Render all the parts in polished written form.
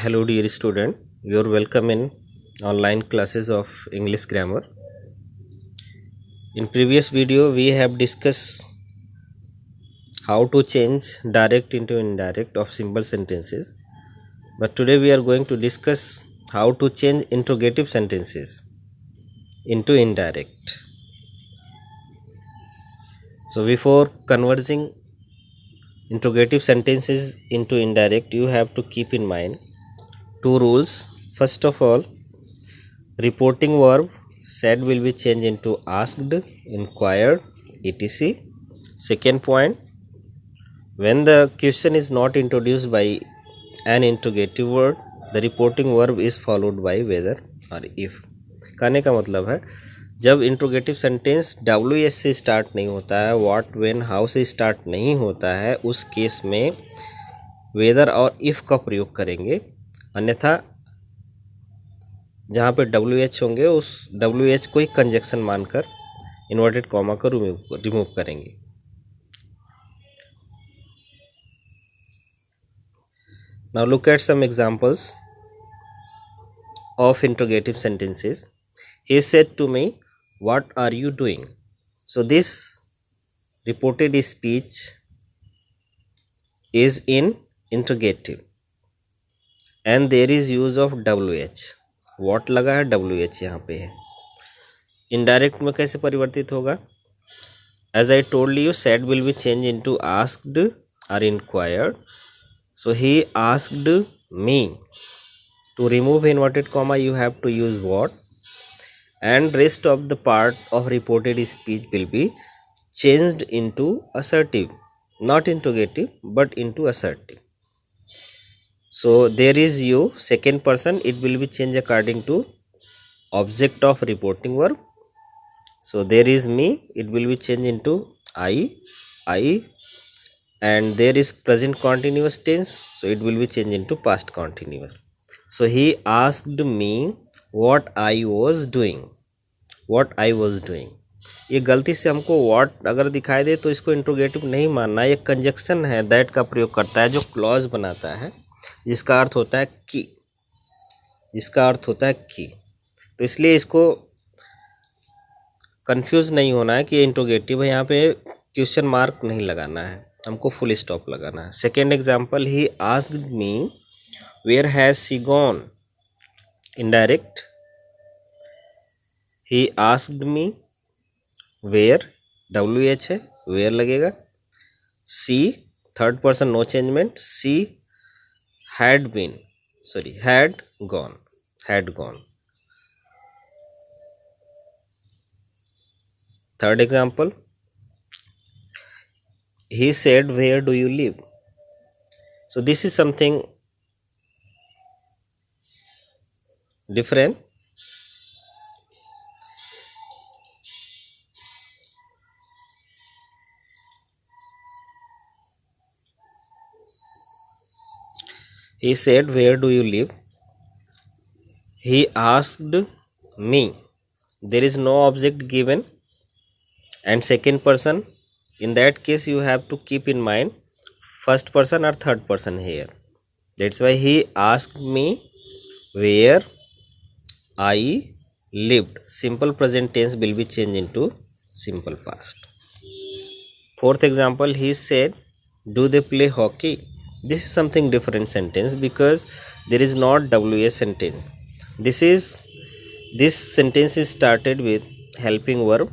Hello dear student, you're welcome in online classes of English grammar. In previous video we have discussed how to change direct into indirect of simple sentences, but today we are going to discuss how to change interrogative sentences into indirect. So before converting interrogative sentences into indirect, you have to keep in mind two rules. First of all, reporting verb said will be changed into asked, inquired, etc. Second point, when the question is not introduced by an interrogative word, the reporting verb is followed by whether or if. कहने का मतलब है जब interrogative sentence WS से start नहीं होता है, what, when, how से स्टार्ट नहीं होता है, उस केस में वेदर और इफ का प्रयोग करेंगे. अन्यथा जहाँ पे WH होंगे उस WH को ही कंजक्शन मानकर इन्वर्टेड कॉमा को रिमूव करेंगे. Now look at some examples of interrogative sentences. He said to me, "What are you doing?" So this reported speech is in interrogative and there is use of WH. What लगा है, WH यहाँ पे है. Indirect में कैसे परिवर्तित होगा? As I told you, said will be changed into asked or inquired. So he asked me. To remove inverted comma you have to use what, and rest of the part of reported speech will be changed into assertive, not interrogative but into assertive. So there is you, second person, it will be changed according to object of reporting verb. So there is me, it will be changed into I, and there is present continuous tense, so it will be changed into past continuous. So he asked me what I was doing. What I was doing. ये गलती से हमको what अगर दिखाई दे तो इसको interrogative नहीं मानना, ये कंजक्शन है दैट का प्रयोग करता है जो क्लॉज बनाता है जिसका अर्थ होता है कि, तो इसलिए इसको कंफ्यूज नहीं होना है कि ये इंट्रोगेटिव है. यहाँ पे क्वेश्चन मार्क नहीं लगाना है, हमको फुल स्टॉप लगाना है. Second example, he asked me where has she gone. Indirect, he asked me, where WH है, वेयर लगेगा. See third person no changement, she had been, sorry had gone. Third example, he said where do you live. So this is something different. He said where do you live. He asked me. There is no object given and second person. In that case you have to keep in mind first person or third person here. That's why he asked me where I lived. Simple present tense will be changed into simple past. Fourth example, he said do they play hockey. This is something different sentence because there is not WS sentence. This sentence is started with helping verb.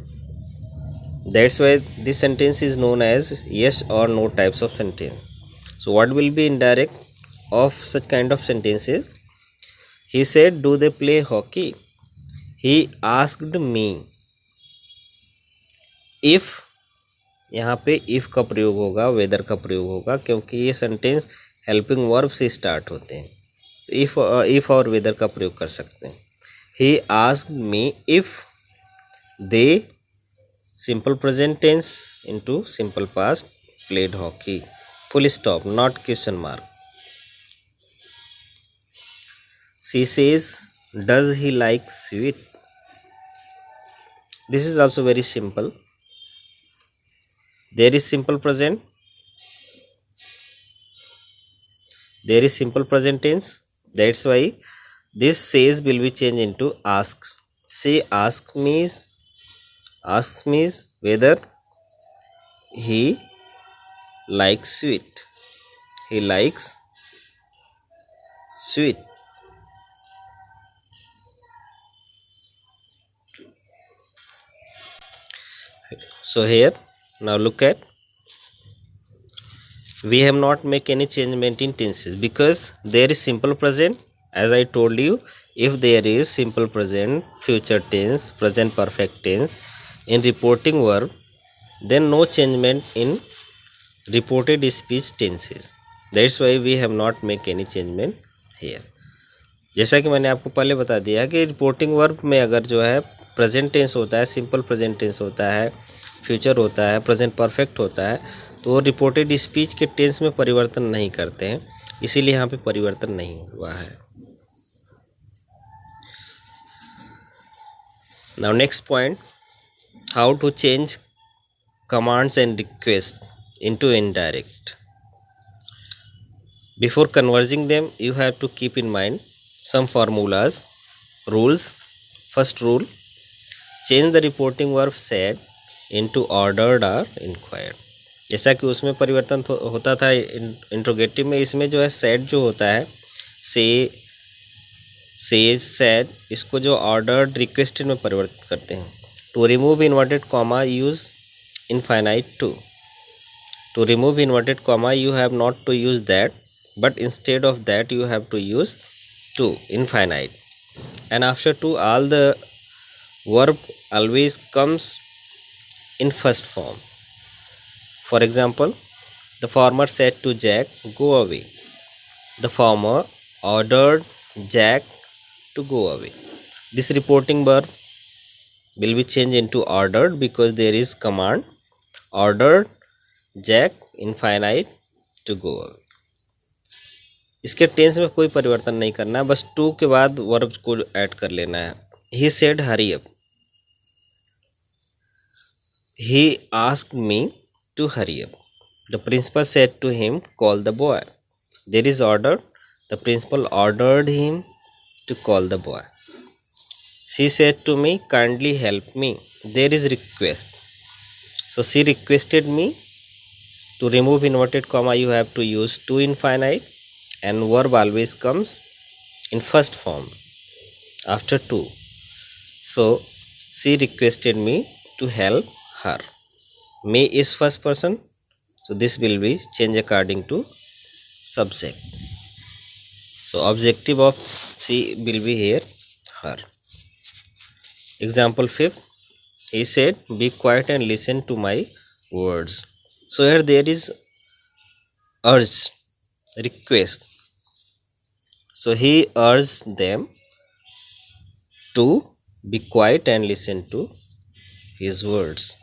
That's why this sentence is known as yes or no types of sentence. So what will be indirect of such kind of sentences? He said do they play hockey. He asked me. If, यहाँ पे if का प्रयोग होगा, weather का प्रयोग होगा, क्योंकि ये सेंटेंस हेल्पिंग वर्ब से स्टार्ट होते हैं, तो इफ और वेदर का प्रयोग कर सकते हैं. He asked me if they, simple present tense into simple past, played hockey, full stop, not question mark. She says does he like sweet. This is also very simple. There is simple present, there is simple present tense, That's why this says will be changed into asks. She asks me whether he likes sweet. He likes sweet. So here, now look at, we have not make any changement in tenses because there is simple present. As I told you, if there is simple present, future tense, present perfect tense in reporting verb, then no changement in reported speech tenses. That's why we have not make any changement here. जैसा कि मैंने आपको पहले बता दिया कि reporting verb में अगर जो है प्रेजेंट टेंस होता है, सिंपल प्रेजेंट टेंस होता है, फ्यूचर होता है, प्रेजेंट परफेक्ट होता है, तो रिपोर्टेड स्पीच के टेंस में परिवर्तन नहीं करते हैं, इसीलिए यहाँ पे परिवर्तन नहीं हुआ है. Now next point, how to change commands and requests into indirect. Before converting them, you have to keep in mind some formulas, rules. First rule, change the reporting verb said into ordered or inquired. जैसा कि उसमें परिवर्तन होता था interrogative में, इसमें जो है सेड जो होता है, से सेड, इसको जो ऑर्डर्ड रिक्वेस्टेड में परिवर्तित करते हैं. To remove inverted comma use infinite to. To remove inverted comma, you have not to use that, but instead of that you have to use to, infinite. And after to, all the verb always comes in first form. For example, the farmer said to Jack, go away. The farmer ordered Jack to go away. This reporting verb will be changed into ordered because there is command ordered Jack infinite to go away. इसके tense में कोई परिवर्तन नहीं करना है, बस to के बाद वर्ब को ऐड कर लेना है. He said hurry up. He asked me to hurry up. The principal said to him, call the boy. There is order. The principal ordered him to call the boy. She said to me, kindly help me. There is request. So she requested me. To remove inverted comma, you have to use to infinite, and verb always comes in first form after to. So she requested me to help her. Me is first person, so this will be changed according to subject. So objective of she will be here her. Example 5. He said, be quiet and listen to my words. So here there is urge, request. So he urged them to be quiet and listen to his words.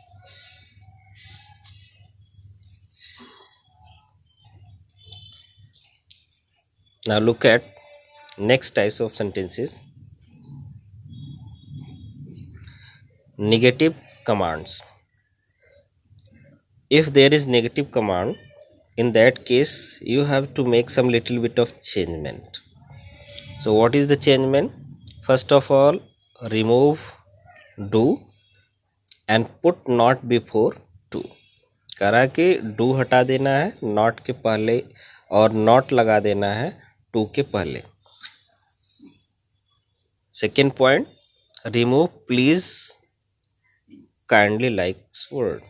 Now look at next types of sentences. Negative commands. If there is negative command, in that case you have to make some little bit of changement. So what is the changement? First of all, remove do and put not before to. करा कि do हटा देना है not के पहले और not लगा देना है to के पहले. Second point, remove please, kindly likes word.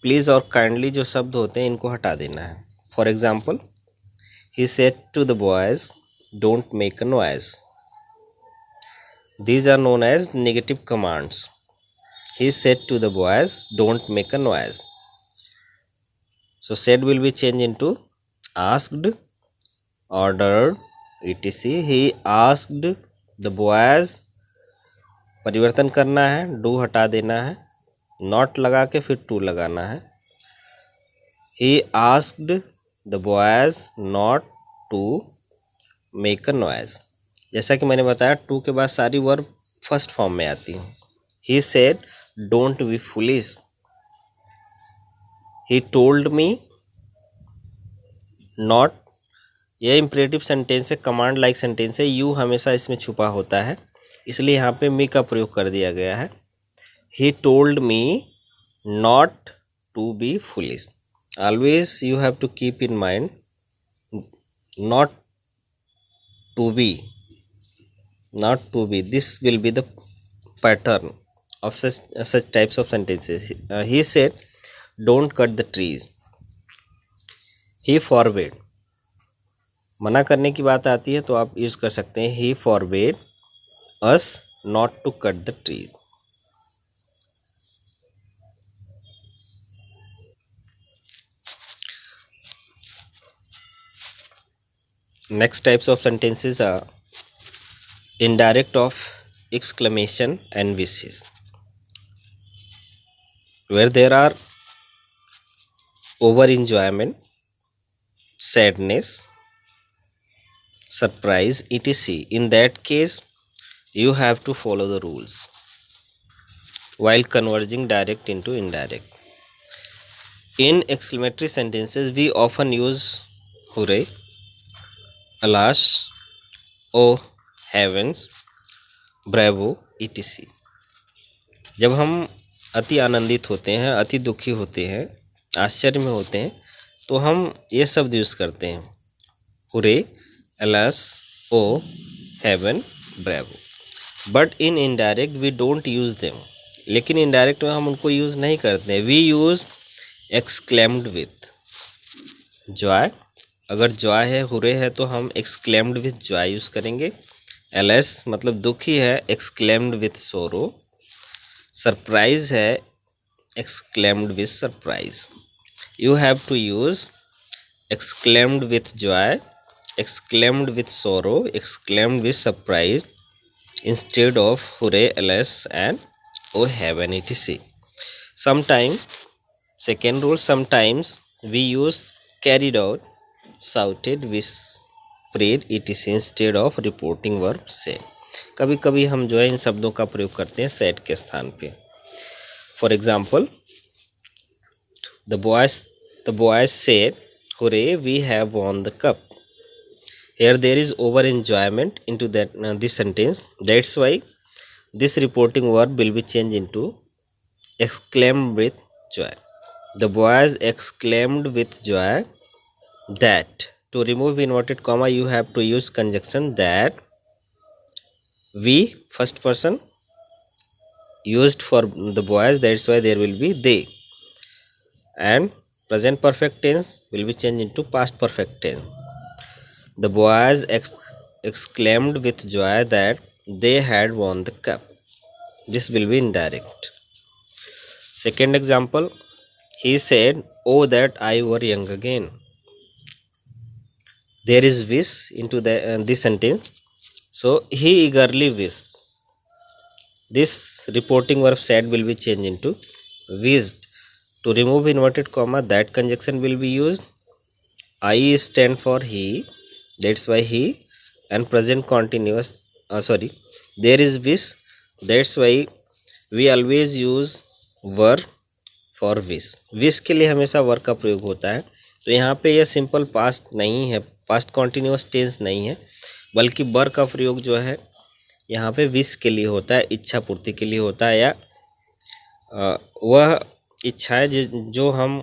Please और काइंडली जो शब्द होते हैं इनको हटा देना है. For example, he said to the boys don't make a noise. These are known as negative commands. He said to the boys don't make a noise. So said will be change into asked, ordered, etc. He asked the boys, परिवर्तन करना है, do हटा देना है, not लगा के फिर to लगाना है. He asked the boys not to make a noise. जैसा कि मैंने बताया टू के बाद सारी वर्ब फर्स्ट फॉर्म में आती हैं. He said don't be foolish. He told me not ये इम्परेटिव सेंटेंस है, कमांड लाइक सेंटेंस है, यू हमेशा इसमें छुपा होता है, इसलिए यहाँ पे मी का प्रयोग कर दिया गया है। He told me not to be foolish. Always you have to keep in mind not to be, this will be the pattern of such types of sentences. He said don't cut the trees. He forbade, मना करने की बात आती है तो आप use कर सकते हैं he forbade us not to cut the trees. Next types of sentences are indirect of exclamation and wishes, where there are over enjoyment, sadness, surprise, etc. In that case, you have to follow the rules while converting direct into indirect. In exclamatory sentences, we often use hooray, alas, oh heavens, bravo, etc. जब हम अति आनंदित होते हैं, अति दुखी होते हैं, आश्चर्य में होते हैं, तो हम ये शब्द यूज करते हैं, hurray, alas, O, heaven, bravo. But in indirect we don't use them. लेकिन इनडायरेक्ट में हम उनको यूज नहीं करते. We use exclaimed with joy. अगर जॉय है, हुरे है, तो हम एक्सक्लेम्ड विथ जॉय यूज करेंगे. एलएस मतलब दुखी है, एक्सक्लेम्ड विथ सोरो. सरप्राइज है, exclaimed with surprise. You have to use exclaimed with joy, exclaimed with sorrow, exclaimed with surprise instead of hooray, alas, and oh heaven, etc. Sometimes, second rule, sometimes we use carried out, shouted, whispered, etc. instead of reporting verb say. कभी कभी हम जो है इन शब्दों का प्रयोग करते हैं said के स्थान पे. For example, the boys said, "Hooray! We have won the cup." Here there is over enjoyment into this sentence. That's why this reporting verb will be changed into exclaimed with joy. The boys exclaimed with joy that. To remove inverted comma, you have to use conjunction that. We, first person, used for the boys, that's why there will be they. And present perfect tense will be changed into past perfect tense. The boys exclaimed with joy that they had won the cup. This will be indirect. Second example, he said, "Oh, that I were young again." There is wish into this sentence, so he eagerly wished. This reporting verb said will be changed into wished. To remove inverted comma, that conjunction will be used. I stand for he, that's why he. And present continuous, there is wish, that's why we always use were for wish. wish के लिए हमेशा वर का प्रयोग होता है. तो यहाँ पे यह सिंपल पास्ट नहीं है, पास्ट कॉन्टिन्यूस टेंस नहीं है, बल्कि वर का प्रयोग जो है यहाँ पे विश के लिए होता है, इच्छा पूर्ति के लिए होता है, या वह इच्छाएं जो हम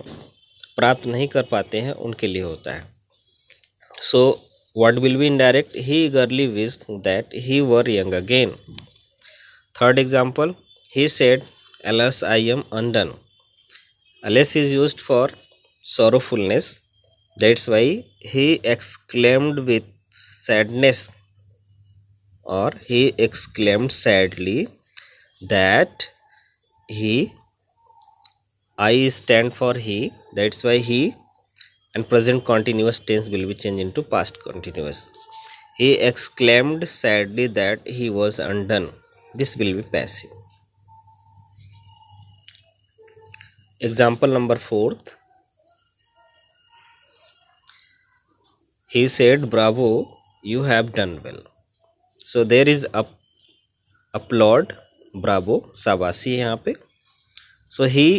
प्राप्त नहीं कर पाते हैं उनके लिए होता है. सो what will be indirect? He eagerly wished that he were young again. Third example, he said, "Alas, I am undone." Alas is used for sorrowfulness, that's why he exclaimed with sadness, or he exclaimed sadly that he. I stand for he, that's why he. And present continuous tense will be changed into past continuous. He exclaimed sadly that he was undone. This will be passive. Example number 4. He said, "Bravo, you have done well." So there is applaud, bravo, शाबाशी है यहाँ पे. So he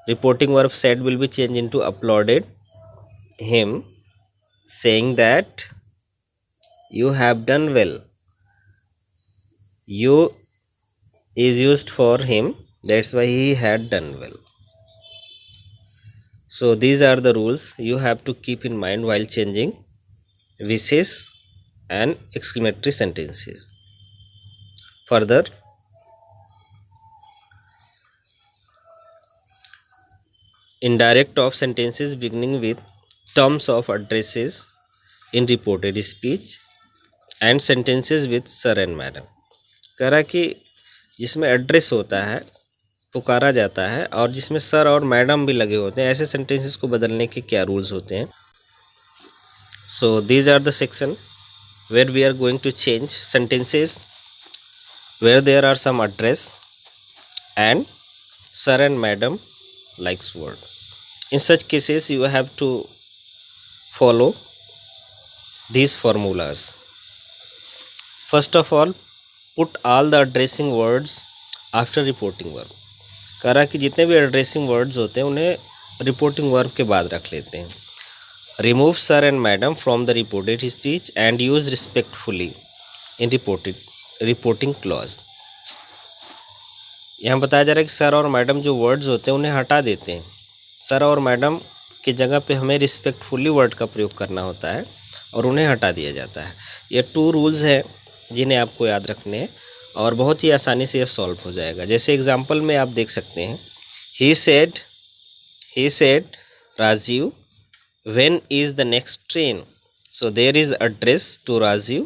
reporting verb said will be changed into applauded him. saying that you have done well. You is used for him, that's why he had done well. So these are the rules you have to keep in mind while changing wishes and exclamatory sentences. Further, indirect of sentences beginning with terms of addresses in reported speech and sentences with sir and madam. कह रहा कि जिसमें address होता है, पुकारा जाता है, और जिसमें सर और मैडम भी लगे होते हैं, ऐसे सेंटेंसेस को बदलने के क्या रूल्स होते हैं. So these are the section where we are going to change sentences where there are some address and sir and madam likes word. In such cases you have to follow these formulas. First of all, put all the addressing words after reporting verb. कह रहा कि जितने भी addressing words होते हैं उन्हें reporting verb के बाद रख लेते हैं. Remove sir and madam from the reported speech and use respectfully in reporting clause. यहाँ बताया जा रहा है कि सर और मैडम जो वर्ड्स होते हैं उन्हें हटा देते हैं. सर और मैडम की जगह पे हमें रिस्पेक्टफुली वर्ड का प्रयोग करना होता है और उन्हें हटा दिया जाता है. ये 2 रूल्स हैं जिन्हें आपको याद रखने हैं और बहुत ही आसानी से ये सॉल्व हो जाएगा. जैसे एग्जांपल में आप देख सकते हैं, he said Rajiv when is the next train. So there is address to Rajiv.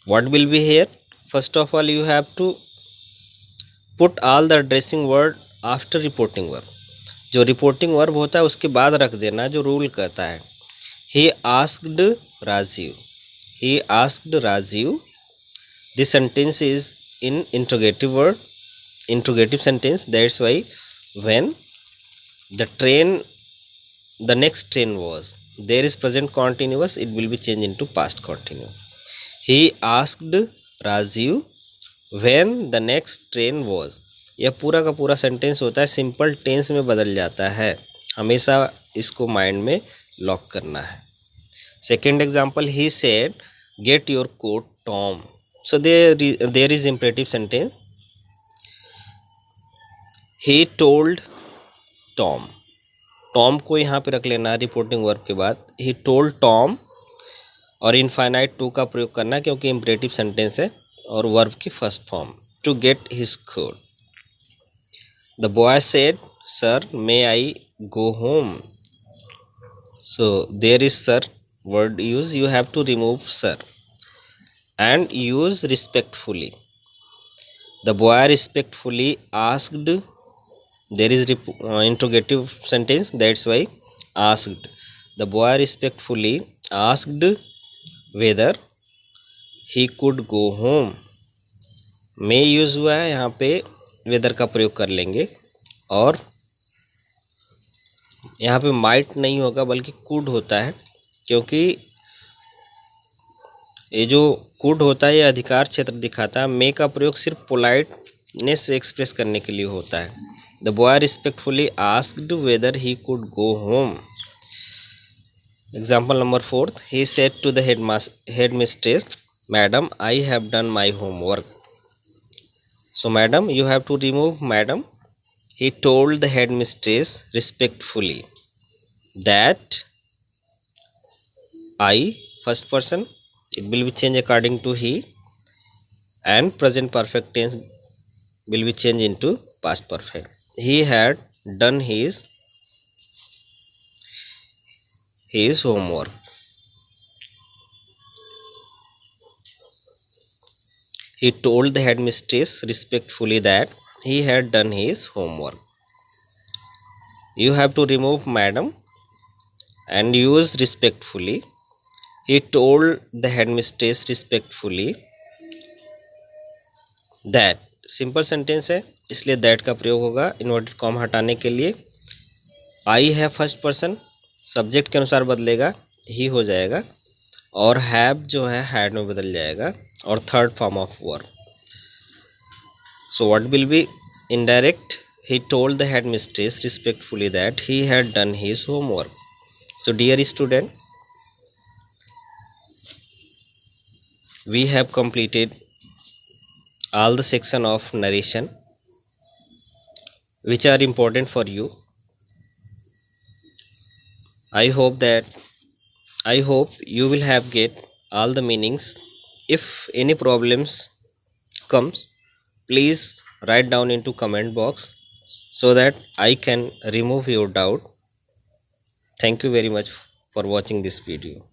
What will be here? First of all, you have to put all the addressing word after reporting verb. जो reporting verb होता है उसके बाद रख देना, जो rule कहता है. He asked Rajiv. He asked Rajiv. This sentence is in interrogative word, interrogative sentence. That's why when the next train was, there is present continuous, it will be changed into past continuous. He asked Rajiv when the next train was. यह पूरा का पूरा sentence होता है simple tense में बदल जाता है. हमेशा इसको माइंड में लॉक करना है. Second example, he said get your coat Tom. So there is imperative sentence. He told Tom. Tom को यहाँ पे रख लेना रिपोर्टिंग वर्ब के बाद. ही टोल्ड टॉम और इनफाइनाइट टू का प्रयोग करना क्योंकि इम्परेटिव सेंटेंस है और वर्ब की first form. To get his coat. The boy said sir may I go home. So there is sir word use. You have to remove sir and use respectfully. The boy respectfully asked. There is interrogative sentence, that's why asked. The boy respectfully asked whether he could go home. may use हुआ है, यहाँ पे whether का प्रयोग कर लेंगे और यहाँ पे might नहीं होगा बल्कि could होता है क्योंकि ये जो could होता है ये अधिकार क्षेत्र दिखाता है. may का प्रयोग सिर्फ पोलाइटनेस से एक्सप्रेस करने के लिए होता है. The boy respectfully asked whether he could go home. Example number 4. He said to the headmistress, Madam, I have done my homework. So, Madam, you have to remove Madam. He told the headmistress respectfully that I, first person, it will be changed according to he, and present perfect tense will be changed into past perfect. He had done his homework. He told the headmistress respectfully that he had done his homework. You have to remove madam and use respectfully. He told the headmistress respectfully that. Simple sentence है इसलिए that का प्रयोग होगा inverted com हटाने के लिए. आई है first person, subject के अनुसार बदलेगा, ही हो जाएगा, और हैव जो है हैड में बदल जाएगा और third form of verb. So what will be indirect. He told the headmistress respectfully that he had done his homework. So dear student, we have completed all the section of narration which are important for you. I hope that I hope you will have get all the meanings. If any problems comes, please write down into comment box so that I can remove your doubt. Thank you very much for watching this video.